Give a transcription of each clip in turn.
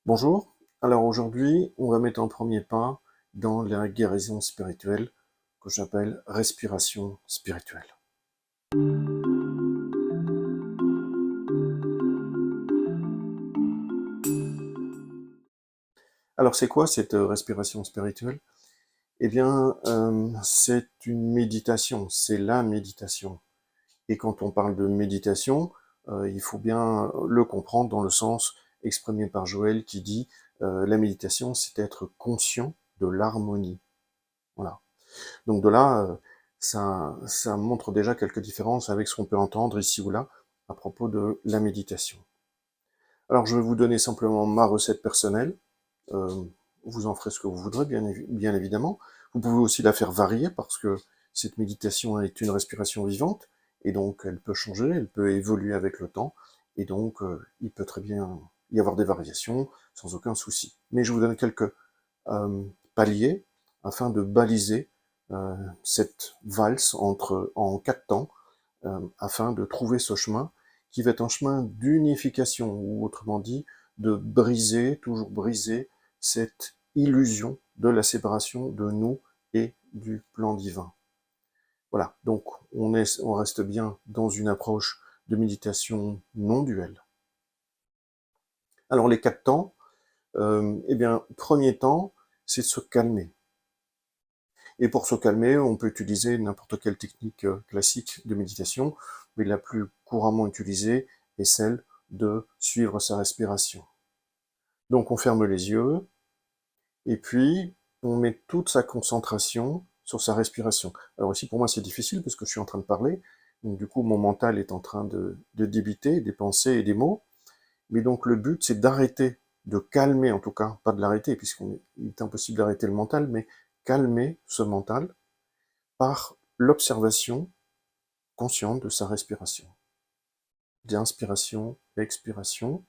Bonjour, alors aujourd'hui on va mettre un premier pas dans la guérison spirituelle que j'appelle respiration spirituelle. Alors c'est quoi cette respiration spirituelle? Eh bien c'est une méditation, c'est la méditation. Et quand on parle de méditation, il faut bien le comprendre dans le sens exprimé par Joël qui dit la méditation c'est être conscient de l'harmonie. Voilà. Donc de là, ça montre déjà quelques différences avec ce qu'on peut entendre ici ou là à propos de la méditation. Alors je vais vous donner simplement ma recette personnelle. Euh, vous en ferez ce que vous voudrez, bien évidemment. Vous pouvez aussi la faire varier parce que cette méditation est une respiration vivante et donc elle peut changer, elle peut évoluer avec le temps et donc il peut très bien y avoir des variations sans aucun souci. Mais je vous donne quelques paliers afin de baliser cette valse en 4 temps afin de trouver ce chemin qui va être un chemin d'unification ou autrement dit de briser, toujours briser cette illusion de la séparation de nous et du plan divin. Voilà, donc on reste bien dans une approche de méditation non duelle. Alors les 4 temps, eh bien, premier temps, c'est de se calmer. Et pour se calmer, on peut utiliser n'importe quelle technique classique de méditation, mais la plus couramment utilisée est celle de suivre sa respiration. Donc on ferme les yeux, et puis on met toute sa concentration sur sa respiration. Alors ici pour moi c'est difficile parce que je suis en train de parler, donc du coup mon mental est en train de débiter des pensées et des mots, mais donc le but c'est d'arrêter, de calmer en tout cas, pas de l'arrêter puisqu'il est impossible d'arrêter le mental, mais calmer ce mental par l'observation consciente de sa respiration. D'inspiration, expiration,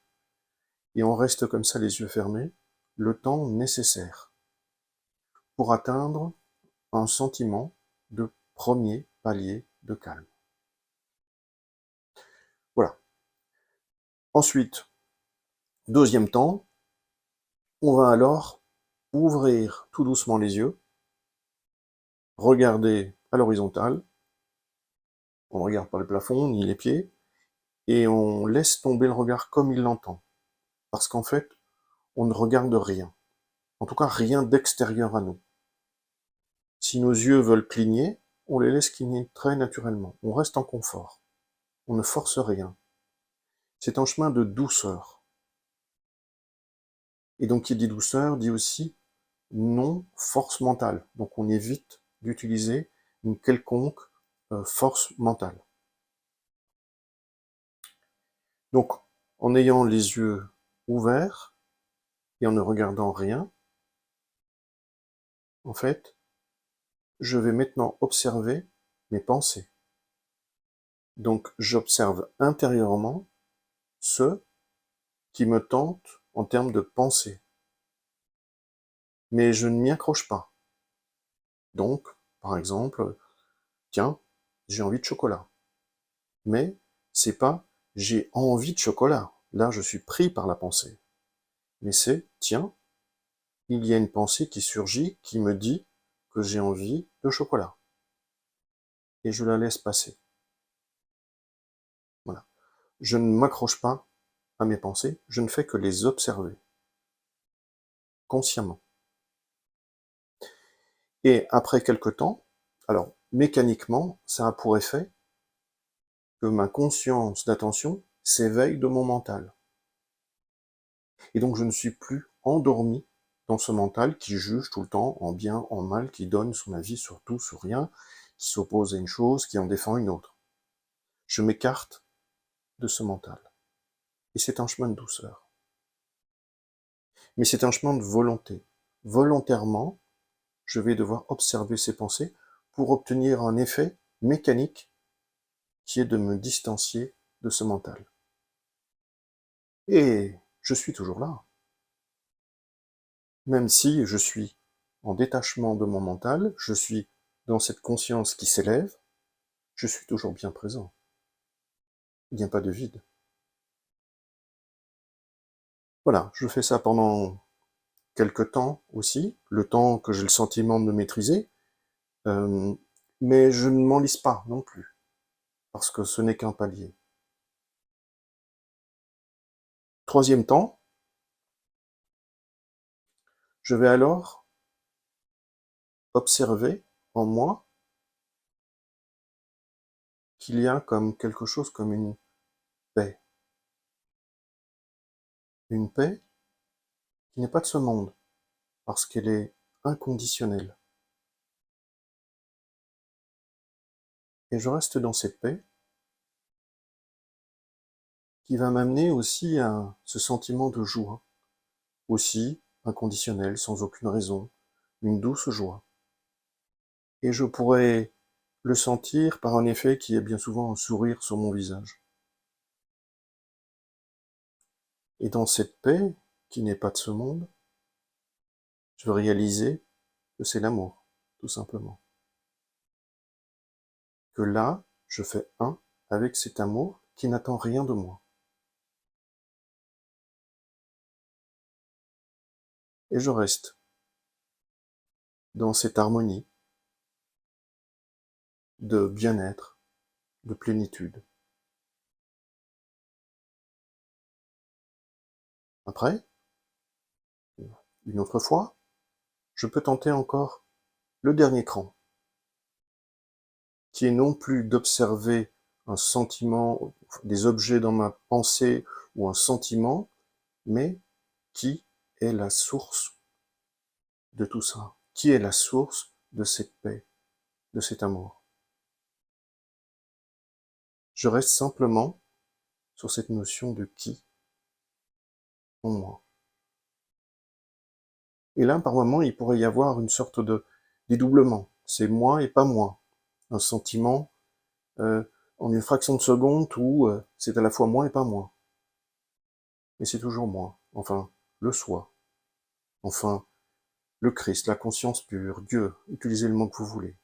et on reste comme ça les yeux fermés, le temps nécessaire pour atteindre un sentiment de premier palier de calme. Voilà. Ensuite, deuxième temps, on va alors ouvrir tout doucement les yeux, regarder à l'horizontale, on ne regarde pas le plafond ni les pieds, et on laisse tomber le regard comme il l'entend. Parce qu'en fait, on ne regarde rien. En tout cas, rien d'extérieur à nous. Si nos yeux veulent cligner, on les laisse cligner très naturellement. On reste en confort. On ne force rien. C'est un chemin de douceur. Et donc, qui dit douceur, dit aussi non force mentale. Donc, on évite d'utiliser une quelconque force mentale. Donc, en ayant les yeux ouverts et en ne regardant rien, en fait, je vais maintenant observer mes pensées. Donc, j'observe intérieurement ce qui me tente en termes de pensée. Mais je ne m'y accroche pas. Donc, par exemple, tiens, j'ai envie de chocolat. Mais c'est pas j'ai envie de chocolat. Là, je suis pris par la pensée. Mais c'est tiens, il y a une pensée qui surgit qui me dit que j'ai envie de chocolat. Et je la laisse passer. Voilà. Je ne m'accroche pas à mes pensées, je ne fais que les observer consciemment. Et après quelque temps, alors mécaniquement, ça a pour effet que ma conscience d'attention s'éveille de mon mental. Et donc je ne suis plus endormi dans ce mental qui juge tout le temps en bien, en mal, qui donne son avis sur tout, sur rien, qui s'oppose à une chose, qui en défend une autre. Je m'écarte de ce mental. Et c'est un chemin de douceur. Mais c'est un chemin de volonté. Volontairement, je vais devoir observer ces pensées pour obtenir un effet mécanique qui est de me distancier de ce mental. Et je suis toujours là. Même si je suis en détachement de mon mental, je suis dans cette conscience qui s'élève, je suis toujours bien présent. Il n'y a pas de vide. Voilà, je fais ça pendant quelque temps aussi, le temps que j'ai le sentiment de me maîtriser, euh, mais je ne m'enlise pas non plus, parce que ce n'est qu'un palier. Troisième temps, je vais alors observer en moi qu'il y a comme quelque chose comme paix. Une paix qui n'est pas de ce monde, parce qu'elle est inconditionnelle. Et je reste dans cette paix qui va m'amener aussi à ce sentiment de joie, aussi inconditionnel, sans aucune raison, une douce joie. Et je pourrais le sentir par un effet qui est bien souvent un sourire sur mon visage. Et dans cette paix, qui n'est pas de ce monde, je veux réaliser que c'est l'amour, tout simplement. Que là, je fais un avec cet amour qui n'attend rien de moi. Et je reste dans cette harmonie de bien-être, de plénitude. Après, une autre fois, je peux tenter encore le dernier cran, qui est non plus d'observer un sentiment, des objets dans ma pensée ou un sentiment, mais qui est la source de tout ça? Qui est la source de cette paix, de cet amour? Je reste simplement sur cette notion de qui en moi. Et là, par moment, il pourrait y avoir une sorte de dédoublement. C'est moi et pas moi. Un sentiment euh, en une fraction de seconde où c'est à la fois moi et pas moi. Mais c'est toujours moi. Enfin, le soi. Enfin, le Christ, la conscience pure, Dieu. Utilisez le mot que vous voulez.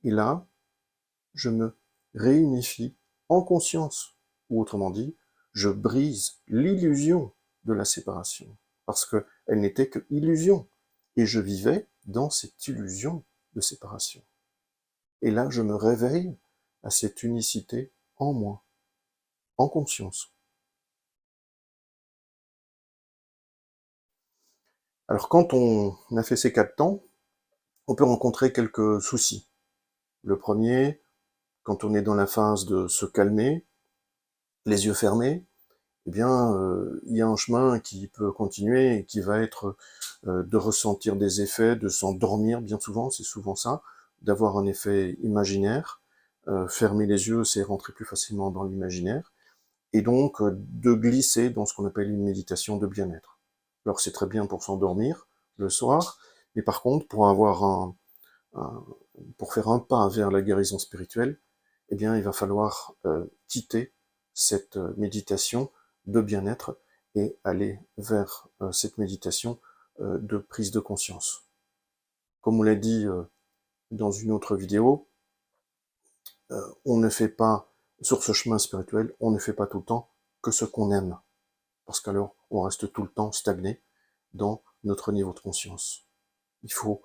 Et là, je me réunifie en conscience. Ou autrement dit, je brise l'illusion de la séparation. Parce qu'elle n'était que illusion. Et je vivais dans cette illusion de séparation. Et là, je me réveille à cette unicité en moi, en conscience. Alors quand on a fait ces 4 temps, on peut rencontrer quelques soucis. Le premier, quand on est dans la phase de se calmer, les yeux fermés, eh bien, il y a un chemin qui peut continuer et qui va être de ressentir des effets, de s'endormir bien souvent, c'est souvent ça, d'avoir un effet imaginaire. Fermer les yeux, c'est rentrer plus facilement dans l'imaginaire, et donc de glisser dans ce qu'on appelle une méditation de bien-être. Alors c'est très bien pour s'endormir le soir, mais par contre, un- pour faire un pas vers la guérison spirituelle, eh bien, il va falloir quitter cette méditation de bien-être et aller vers cette méditation de prise de conscience. Comme on l'a dit dans une autre vidéo, on ne fait pas, sur ce chemin spirituel, on ne fait pas tout le temps que ce qu'on aime, parce qu'alors on reste tout le temps stagné dans notre niveau de conscience. Il faut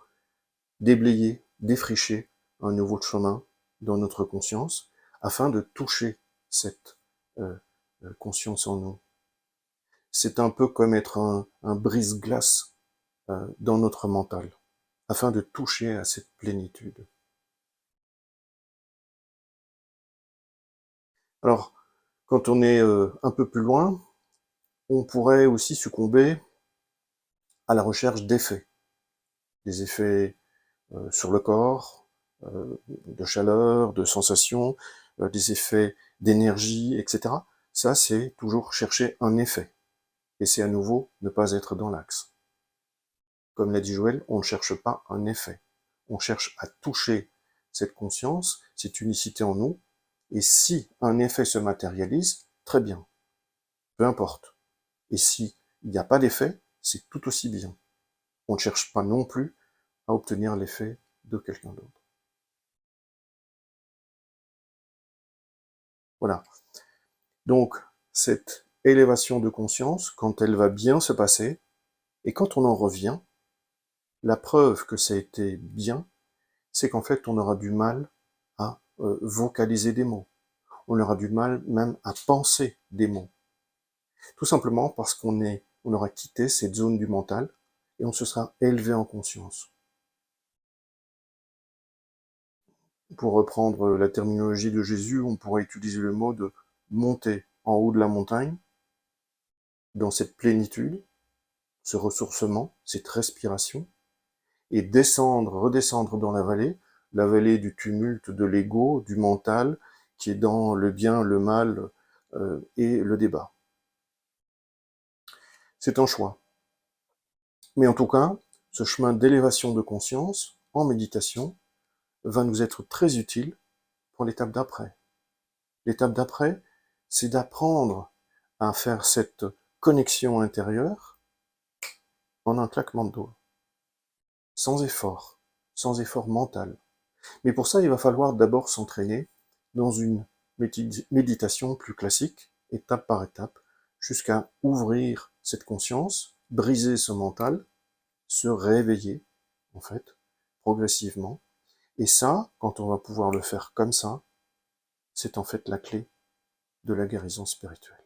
déblayer, défricher un nouveau chemin dans notre conscience afin de toucher cette euh, conscience en nous. C'est un peu comme être un brise-glace dans notre mental, afin de toucher à cette plénitude. Alors, quand on est un peu plus loin, on pourrait aussi succomber à la recherche d'effets, des effets sur le corps, de chaleur, de sensation, des effets d'énergie, etc. Ça, c'est toujours chercher un effet. Et c'est à nouveau ne pas être dans l'axe. Comme l'a dit Joël, on ne cherche pas un effet. On cherche à toucher cette conscience, cette unicité en nous. Et si un effet se matérialise, très bien, peu importe. Et si il n'y a pas d'effet, c'est tout aussi bien. On ne cherche pas non plus à obtenir l'effet de quelqu'un d'autre. Voilà. Donc, cette élévation de conscience, quand elle va bien se passer, et quand on en revient, la preuve que ça a été bien, c'est qu'en fait, on aura du mal à vocaliser des mots. On aura du mal même à penser des mots. Tout simplement parce on aura quitté cette zone du mental et on se sera élevé en conscience. Pour reprendre la terminologie de Jésus, on pourrait utiliser le mot de monter en haut de la montagne, dans cette plénitude, ce ressourcement, cette respiration, et descendre, redescendre dans la vallée du tumulte, de l'ego, du mental, qui est dans le bien, le mal et le débat. C'est un choix. Mais en tout cas, ce chemin d'élévation de conscience, en méditation, va nous être très utile pour l'étape d'après. L'étape d'après, c'est d'apprendre à faire cette connexion intérieure en un claquement de doigts, sans effort mental. Mais pour ça, il va falloir d'abord s'entraîner dans une méditation plus classique, étape par étape, jusqu'à ouvrir cette conscience, briser ce mental, se réveiller, en fait, progressivement. Et ça, quand on va pouvoir le faire comme ça, c'est en fait la clé de la guérison spirituelle.